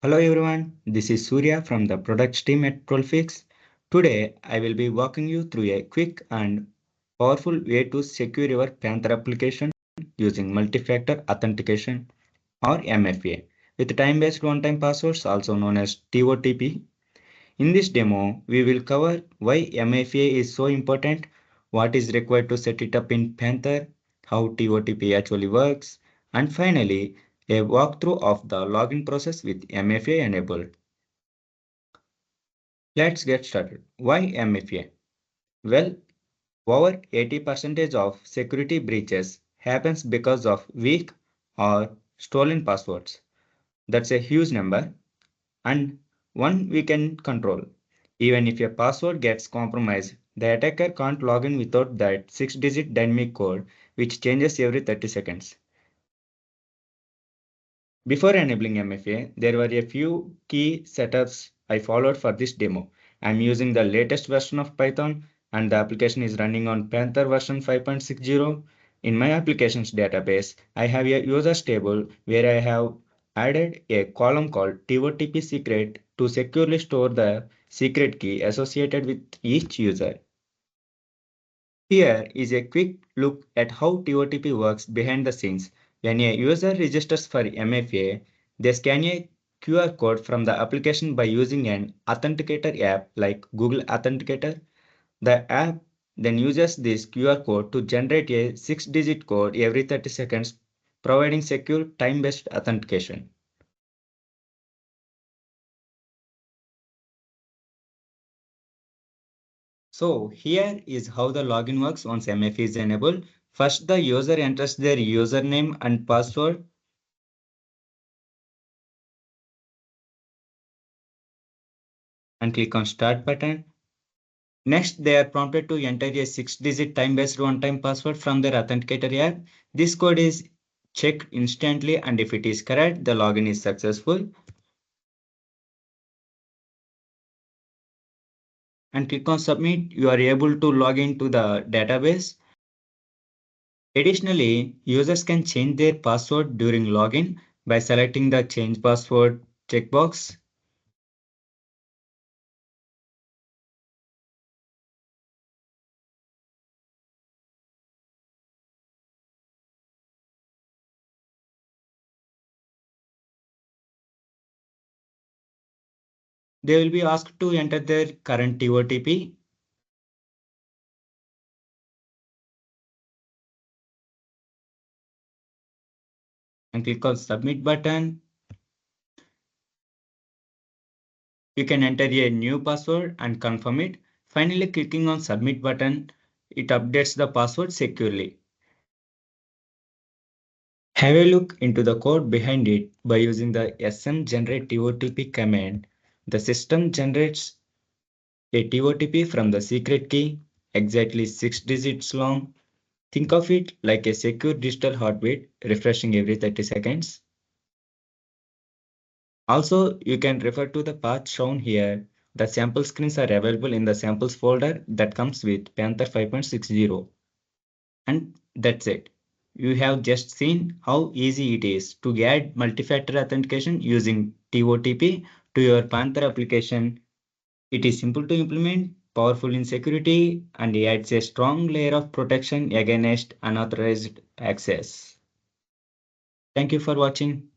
Hello everyone, this is Surya from the products team at Trollfix. Today I will be walking you through a quick and powerful way to secure your Panther application using multi-factor authentication or MFA with time-based one-time passwords also known as TOTP. In this demo, we will cover why MFA is so important, what is required to set it up in Panther, how TOTP actually works, and finally, a walkthrough of the login process with MFA enabled. Let's get started. Why MFA? Well, over 80% of security breaches happens because of weak or stolen passwords. That's a huge number and one we can control. Even if your password gets compromised, the attacker can't log in without that 6-digit dynamic code which changes every 30 seconds. Before enabling MFA, there were a few key setups I followed for this demo. I'm using the latest version of Python and the application is running on Panther version 5.60. In my applications database, I have a users table where I have added a column called TOTP secret to securely store the secret key associated with each user. Here is a quick look at how TOTP works behind the scenes. When a user registers for MFA, they scan a QR code from the application by using an authenticator app like Google Authenticator. The app then uses this QR code to generate a 6-digit code every 30 seconds, providing secure time-based authentication. So here is how the login works once MFA is enabled. First, the user enters their username and password and click on Start button. Next, they are prompted to enter a 6-digit time-based one-time password from their authenticator app. This code is checked instantly and if it is correct, the login is successful. And click on Submit, you are able to log into the database. Additionally, users can change their password during login by selecting the Change Password checkbox. They will be asked to enter their current TOTP and click on Submit button. You can enter a new password and confirm it. Finally, clicking on Submit button, it updates the password securely. Have a look into the code behind it by using the smgenerate TOTP command. The system generates a TOTP from the secret key, exactly 6 digits long. Think of it like a secure digital heartbeat refreshing every 30 seconds. Also, you can refer to the path shown here. The sample screens are available in the samples folder that comes with Panther 5.60. And that's it. You have just seen how easy it is to add multi-factor authentication using TOTP to your Panther application. It is simple to implement, powerful in security, and adds a strong layer of protection against unauthorized access. Thank you for watching.